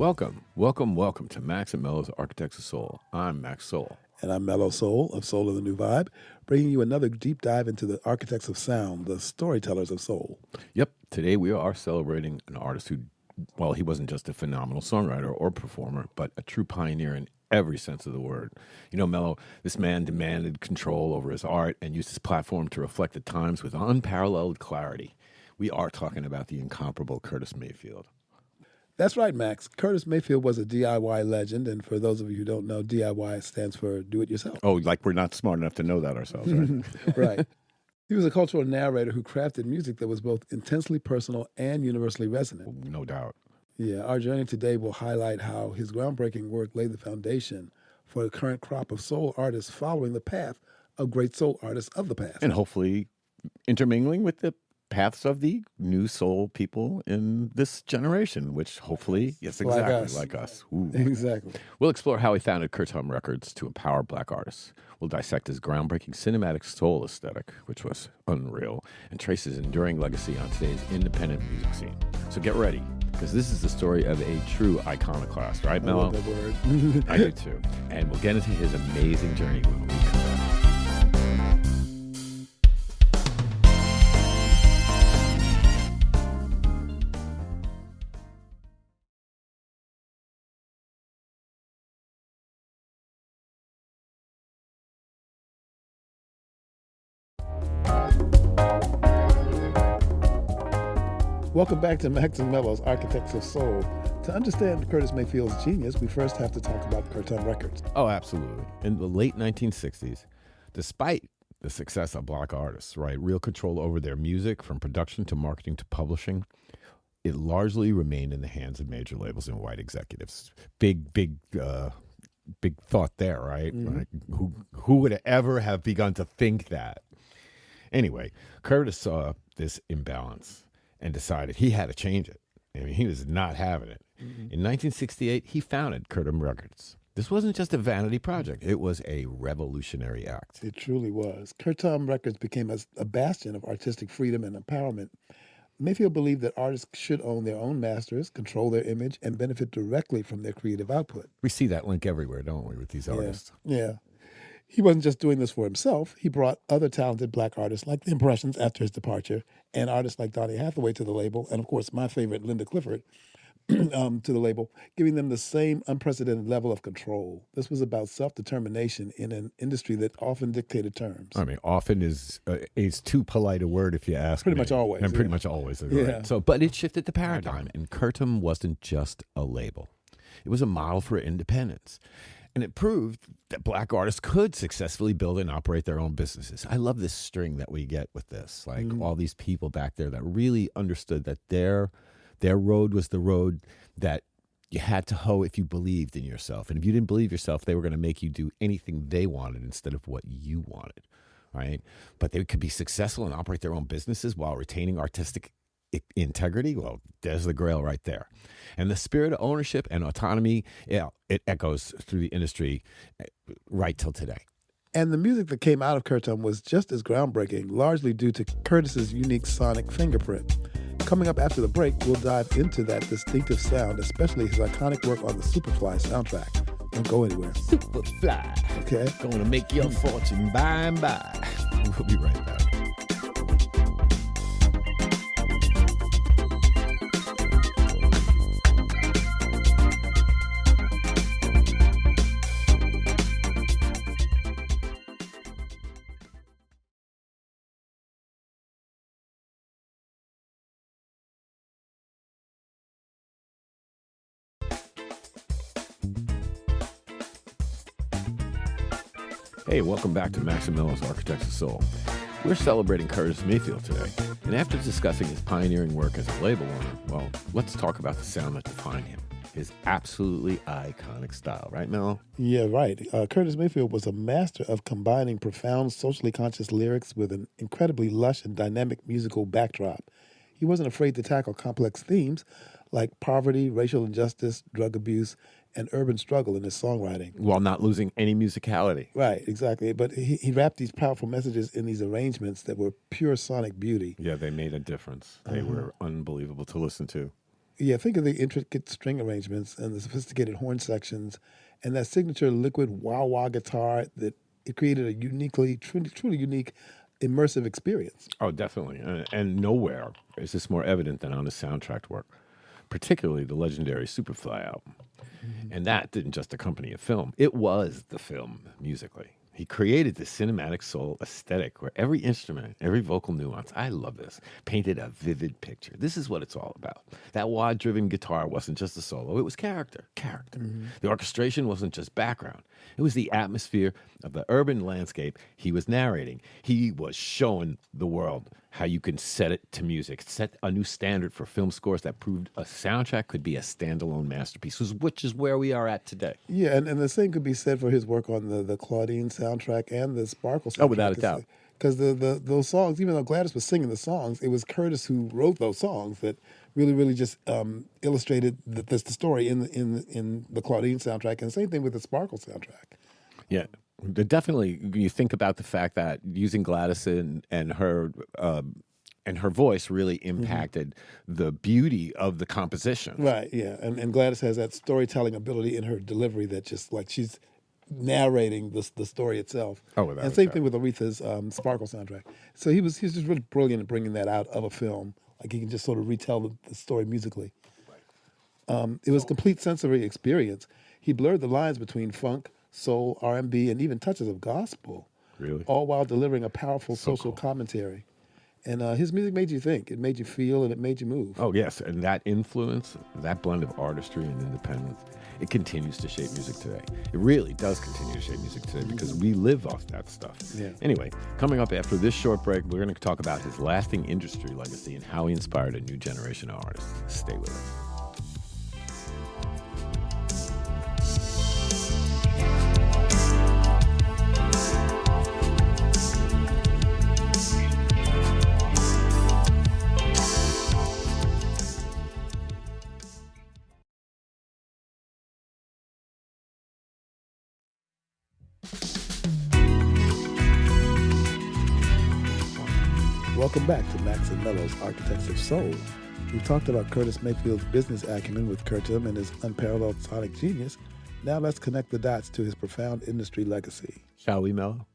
Welcome to Max and Mello's Architects of Soul. I'm Max Soul. And I'm Mello Soul of Soul of the New Vibe, bringing you another deep dive into the architects of sound, the storytellers of soul. Yep, today we are celebrating an artist who, well, he wasn't just a phenomenal songwriter or performer, but a true pioneer in every sense of the word. You know, Mello, this man demanded control over his art and used his platform to reflect the times with unparalleled clarity. We are talking about the incomparable Curtis Mayfield. That's right, Max. Curtis Mayfield was a DIY legend, and for those of you who don't know, DIY stands for do it yourself. Oh, like we're not smart enough to know that ourselves, right? Right. He was a cultural narrator who crafted music that was both intensely personal and universally resonant. No doubt. Yeah, our journey today will highlight how his groundbreaking work laid the foundation for the current crop of soul artists following the path of great soul artists of the past. And hopefully intermingling with the paths of the new soul people in this generation, which hopefully, yes, exactly, like us. Ooh. Exactly. We'll explore how he founded Curtom Records to empower black artists. We'll dissect his groundbreaking cinematic soul aesthetic, which was unreal, and trace his enduring legacy on today's independent music scene. So get ready, because this is the story of a true iconoclast, right, Mello? I love that word. I do too. And we'll get into his amazing journey when we come back. Welcome back to Max and Mello's Architects of Soul. To understand Curtis Mayfield's genius, we first have to talk about Curtom Records. Oh, absolutely. In the late 1960s, despite the success of black artists, right, real control over their music from production to marketing to publishing, it largely remained in the hands of major labels and white executives. Big thought there, right? Mm-hmm. Like, who would ever have begun to think that? Anyway, Curtis saw this imbalance and decided he had to change it. I mean, he was not having it. Mm-hmm. In 1968, he founded Curtom Records. This wasn't just a vanity project. It was a revolutionary act. It truly was. Curtom Records became a bastion of artistic freedom and empowerment. Mayfield believed that artists should own their own masters, control their image, and benefit directly from their creative output. We see that link everywhere, don't we, with these artists? Yeah. He wasn't just doing this for himself. He brought other talented black artists like the Impressions after his departure, and artists like Donny Hathaway to the label, and of course my favorite, Linda Clifford, to the label, giving them the same unprecedented level of control. This was about self-determination in an industry that often dictated terms. I mean, often is too polite a word if you ask Pretty me. much always. And pretty much always. Right? Yeah. So, but it shifted the paradigm, and Curtom wasn't just a label. It was a model for independence. And it proved that black artists could successfully build and operate their own businesses. I love this string that we get with this. Like all these people back there that really understood that their road was the road that you had to hoe if you believed in yourself. And if you didn't believe yourself, they were going to make you do anything they wanted instead of what you wanted, right? But they could be successful and operate their own businesses while retaining artistic integrity. Well, there's the grail right there. And the spirit of ownership and autonomy, yeah, it echoes through the industry right till today. And the music that came out of Curtom was just as groundbreaking, largely due to Curtis's unique sonic fingerprint. Coming up after the break, we'll dive into that distinctive sound, especially his iconic work on the Superfly soundtrack. Don't go anywhere. Superfly. Okay. Gonna make your fortune by and by. We'll be right back. Hey, welcome back to Max and Mello's Architects of Soul. We're celebrating Curtis Mayfield today, and after discussing his pioneering work as a label owner, well, let's talk about the sound that defined him, his absolutely iconic style, right, Mello? Yeah, right. Curtis Mayfield was a master of combining profound, socially conscious lyrics with an incredibly lush and dynamic musical backdrop. He wasn't afraid to tackle complex themes like poverty, racial injustice, drug abuse, and urban struggle in his songwriting. While not losing any musicality. Right, exactly. But he wrapped these powerful messages in these arrangements that were pure sonic beauty. Yeah, they made a difference. They were unbelievable to listen to. Yeah, think of the intricate string arrangements and the sophisticated horn sections and that signature liquid wah-wah guitar that it created a uniquely, truly unique, immersive experience. Oh, definitely. And nowhere is this more evident than on his soundtrack work, particularly the legendary Superfly album. And that didn't just accompany a film, it was the film musically. He created the cinematic soul aesthetic where every instrument, every vocal nuance, I love this, painted a vivid picture. This is what it's all about. That wah-driven guitar wasn't just a solo, it was character. The orchestration wasn't just background. It was the atmosphere of the urban landscape he was narrating. He was showing the world how you can set it to music, set a new standard for film scores that proved a soundtrack could be a standalone masterpiece, which is where we are at today. Yeah, and the same could be said for his work on the Claudine soundtrack and the Sparkle soundtrack. Oh, without a doubt. Because those songs, even though Gladys was singing the songs, it was Curtis who wrote those songs that really just illustrated the story in the Claudine soundtrack, and the same thing with the Sparkle soundtrack. Yeah, definitely. You think about the fact that using Gladys and her voice really impacted the beauty of the composition. Right. Yeah, and Gladys has that storytelling ability in her delivery that just like she's narrating the story itself. Oh, without and a same doubt. thing with Aretha's Sparkle soundtrack. So he's just really brilliant at bringing that out of a film. Like he can just sort of retell the story musically. It was a complete sensory experience. He blurred the lines between funk, soul, R&B, and even touches of gospel. Really? All while delivering a powerful So social cool. commentary. And his music made you think. It made you feel, and it made you move. Oh, yes. And that influence, that blend of artistry and independence, it continues to shape music today. It really does continue to shape music today because we live off that stuff. Yeah. Anyway, coming up after this short break, we're going to talk about his lasting industry legacy and how he inspired a new generation of artists. Stay with us. Welcome back to Max and Mello's Architects of Soul. We've talked about Curtis Mayfield's business acumen with Curtom and his unparalleled sonic genius. Now let's connect the dots to his profound industry legacy. Shall we, Mello?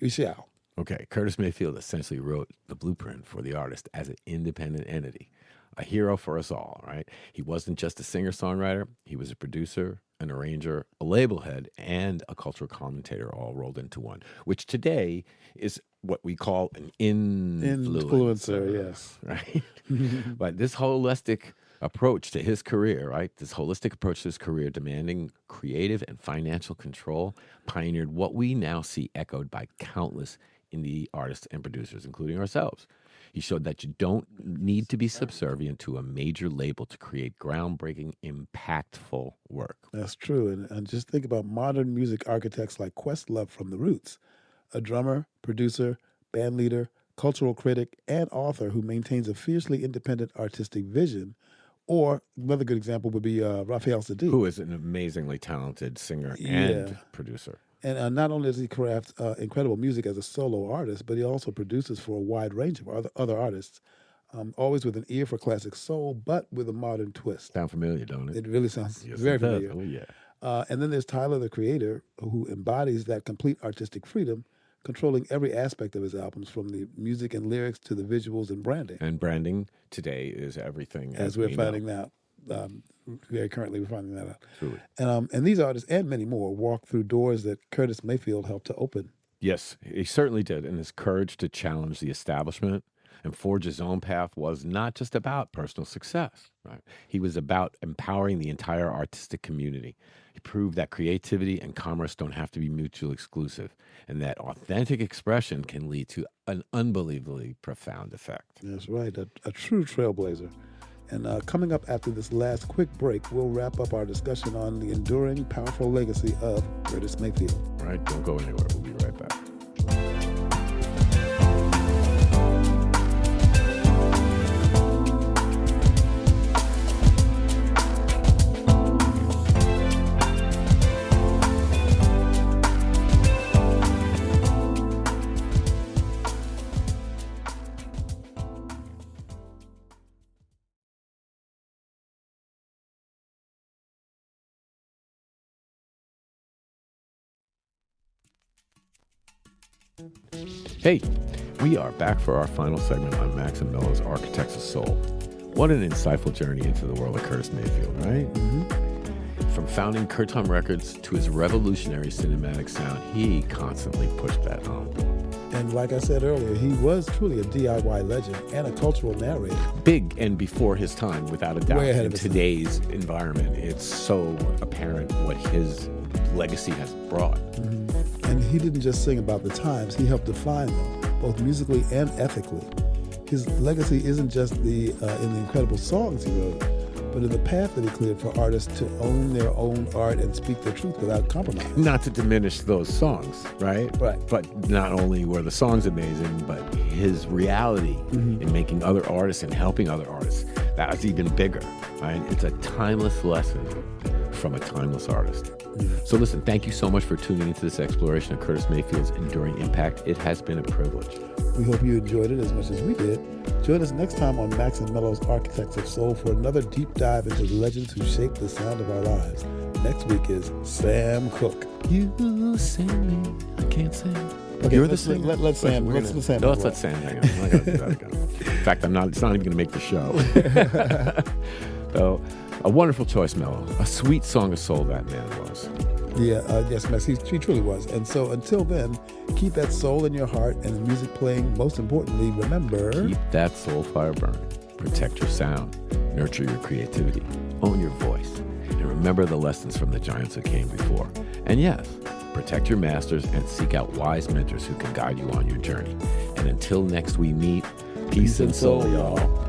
We shall. Okay, Curtis Mayfield essentially wrote the blueprint for the artist as an independent entity, a hero for us all, right? He wasn't just a singer-songwriter. He was a producer, an arranger, a label head, and a cultural commentator all rolled into one, which today is what we call an influencer, yes. right? But this holistic approach to his career, right? This holistic approach to his career, demanding creative and financial control, pioneered what we now see echoed by countless indie artists and producers, including ourselves. He showed that you don't need to be subservient to a major label to create groundbreaking, impactful work. That's true. And just think about modern music architects like Questlove from The Roots, a drummer, producer, band leader, cultural critic, and author who maintains a fiercely independent artistic vision. Or another good example would be Raphael Saadiq. Who is an amazingly talented singer and producer. And not only does he craft incredible music as a solo artist, but he also produces for a wide range of other artists, always with an ear for classic soul, but with a modern twist. Sound familiar, don't it? It really sounds Yes, very it does. familiar. Oh, yeah. And then there's Tyler, the creator, who embodies that complete artistic freedom, controlling every aspect of his albums, from the music and lyrics to the visuals and branding. And branding today is everything. As we're finding out. Very currently, we're finding that out. Truly. And these artists and many more walk through doors that Curtis Mayfield helped to open. Yes, he certainly did. And his courage to challenge the establishment and forge his own path was not just about personal success, right? He was about empowering the entire artistic community. He proved that creativity and commerce don't have to be mutually exclusive, and that authentic expression can lead to an unbelievably profound effect. That's right, a true trailblazer. And coming up after this last quick break, we'll wrap up our discussion on the enduring, powerful legacy of Curtis Mayfield. All right, don't go anywhere. We'll be right back. Hey, we are back for our final segment on Max and Mello's Architects of Soul. What an insightful journey into the world of Curtis Mayfield, right? Mm-hmm. From founding Curtom Records to his revolutionary cinematic sound, he constantly pushed that envelope. And like I said earlier, he was truly a DIY legend and a cultural narrator. Big and before his time, without a doubt. Way ahead in of his today's environment, it's so apparent what his legacy has brought. Mm-hmm. And he didn't just sing about the times, he helped define them, both musically and ethically. His legacy isn't just in the incredible songs he wrote, but in the path that he cleared for artists to own their own art and speak their truth without compromise. Not to diminish those songs, right? Right. But not only were the songs amazing, but his reality in making other artists and helping other artists, that was even bigger, right? It's a timeless lesson from a timeless artist. So listen, thank you so much for tuning into this exploration of Curtis Mayfield's enduring impact. It has been a privilege. We hope you enjoyed it as much as we did. Join us next time on Max and Mello's Architects of Soul for another deep dive into the legends who shaped the sound of our lives. Next week is Sam Cooke. You sing me, I can't sing. Okay, You're the singer. Let's Sam. Let's let Sam. Let's let Sam hang on. I'm not gonna do that again. In fact, it's not even going to make the show. So, a wonderful choice, Mello. A sweet song of soul that man was. Yeah, yes, Max, he truly was. And so until then, keep that soul in your heart and the music playing. Most importantly, remember... Keep that soul fire burning. Protect your sound. Nurture your creativity. Own your voice. And remember the lessons from the giants who came before. And yes, protect your masters and seek out wise mentors who can guide you on your journey. And until next we meet, peace and soul, y'all.